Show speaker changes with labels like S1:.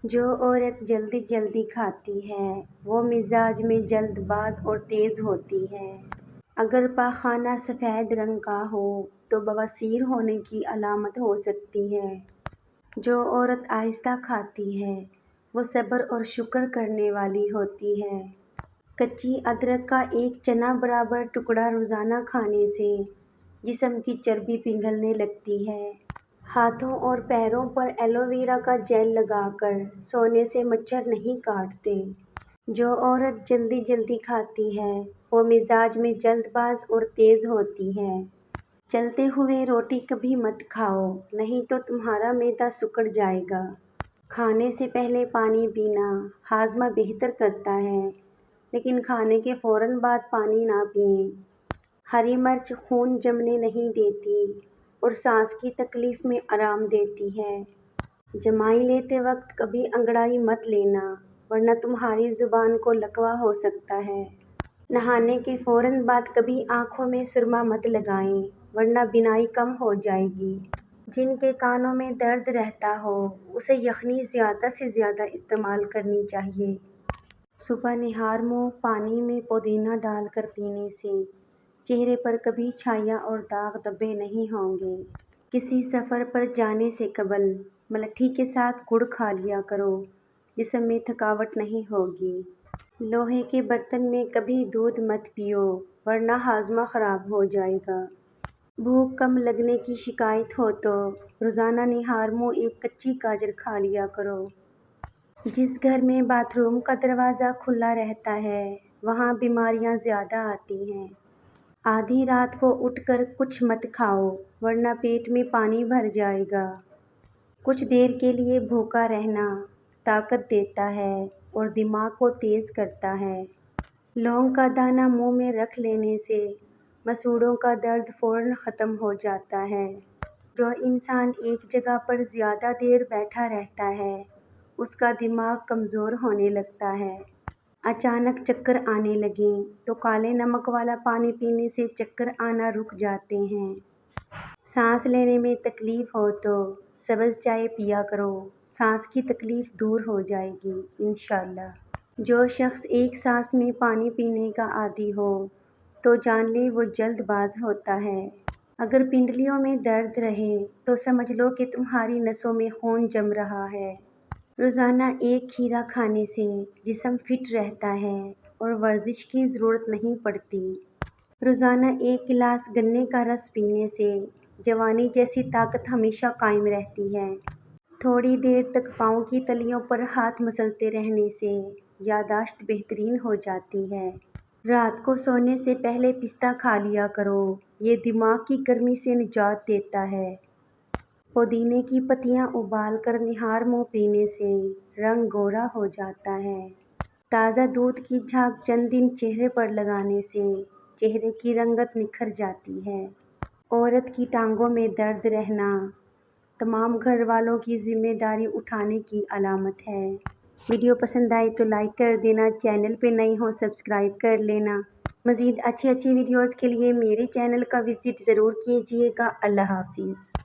S1: جو عورت جلدی جلدی کھاتی ہے وہ مزاج میں جلد باز اور تیز ہوتی ہے۔ اگر پاخانہ سفید رنگ کا ہو تو بواسیر ہونے کی علامت ہو سکتی ہے۔ جو عورت آہستہ کھاتی ہے وہ صبر اور شکر کرنے والی ہوتی ہے۔ کچی ادرک کا ایک چنا برابر ٹکڑا روزانہ کھانے سے جسم کی چربی پگھلنے لگتی ہے۔ ہاتھوں اور پیروں پر ایلو ویرا کا جیل لگا کر سونے سے مچھر نہیں کاٹتے۔ جو عورت جلدی جلدی کھاتی ہے وہ مزاج میں جلد باز اور تیز ہوتی ہے۔ چلتے ہوئے روٹی کبھی مت کھاؤ نہیں تو تمہارا معدہ سکڑ جائے گا۔ کھانے سے پہلے پانی پینا ہاضمہ بہتر کرتا ہے لیکن کھانے کے فوراً بعد پانی نہ پئیں۔ ہری مرچ خون جمنے نہیں دیتی اور سانس کی تکلیف میں آرام دیتی ہے۔ جمائی لیتے وقت کبھی انگڑائی مت لینا ورنہ تمہاری زبان کو لکوہ ہو سکتا ہے۔ نہانے کے فوراً بعد کبھی آنکھوں میں سرما مت لگائیں ورنہ بینائی کم ہو جائے گی۔ جن کے کانوں میں درد رہتا ہو اسے یخنی زیادہ سے زیادہ استعمال کرنی چاہیے۔ صبح نہار منہ پانی میں پودینہ ڈال کر پینے سے چہرے پر کبھی چھائیاں اور داغ دھبے نہیں ہوں گے۔ کسی سفر پر جانے سے قبل ملٹھی کے ساتھ گڑ کھا لیا کرو، جسم میں تھکاوٹ نہیں ہوگی۔ لوہے کے برتن میں کبھی دودھ مت پیو ورنہ ہاضمہ خراب ہو جائے گا۔ بھوک کم لگنے کی شکایت ہو تو روزانہ نہار منہ ایک کچی گاجر کھا لیا کرو۔ جس گھر میں باتھ روم کا دروازہ کھلا رہتا ہے وہاں بیماریاں زیادہ آتی ہیں۔ آدھی رات کو اٹھ کر کچھ مت کھاؤ ورنہ پیٹ میں پانی بھر جائے گا۔ کچھ دیر کے لیے بھوکا رہنا طاقت دیتا ہے اور دماغ کو تیز کرتا ہے۔ لونگ کا دانہ منہ میں رکھ لینے سے مسوڑھوں کا درد فوراً ختم ہو جاتا ہے۔ جو انسان ایک جگہ پر زیادہ دیر بیٹھا رہتا ہے اس کا دماغ کمزور ہونے لگتا ہے۔ اچانک چکر آنے لگیں تو کالے نمک والا پانی پینے سے چکر آنا رک جاتے ہیں۔ سانس لینے میں تکلیف ہو تو سبز چائے پیا کرو، سانس کی تکلیف دور ہو جائے گی انشاءاللہ۔ جو شخص ایک سانس میں پانی پینے کا عادی ہو تو جان لیں وہ جلد باز ہوتا ہے۔ اگر پنڈلیوں میں درد رہے تو سمجھ لو کہ تمہاری نسوں میں خون جم رہا ہے۔ روزانہ ایک کھیرا کھانے سے جسم فٹ رہتا ہے اور ورزش کی ضرورت نہیں پڑتی۔ روزانہ ایک گلاس گنے کا رس پینے سے جوانی جیسی طاقت ہمیشہ قائم رہتی ہے۔ تھوڑی دیر تک پاؤں کی تلیوں پر ہاتھ مسلتے رہنے سے یادداشت بہترین ہو جاتی ہے۔ رات کو سونے سے پہلے پستہ کھا لیا کرو، یہ دماغ کی گرمی سے نجات دیتا ہے۔ پودینے کی پتیاں ابال کر نہار منہ پینے سے رنگ گورا ہو جاتا ہے۔ تازہ دودھ کی جھاگ چند دن چہرے پر لگانے سے چہرے کی رنگت نکھر جاتی ہے۔ عورت کی ٹانگوں میں درد رہنا تمام گھر والوں کی ذمہ داری اٹھانے کی علامت ہے۔ ویڈیو پسند آئے تو لائک کر دینا، چینل پہ نئے ہو سبسکرائب کر لینا۔ مزید اچھی ویڈیوز کے لیے میرے چینل کا وزٹ ضرور کیجیے گا۔ اللہ حافظ۔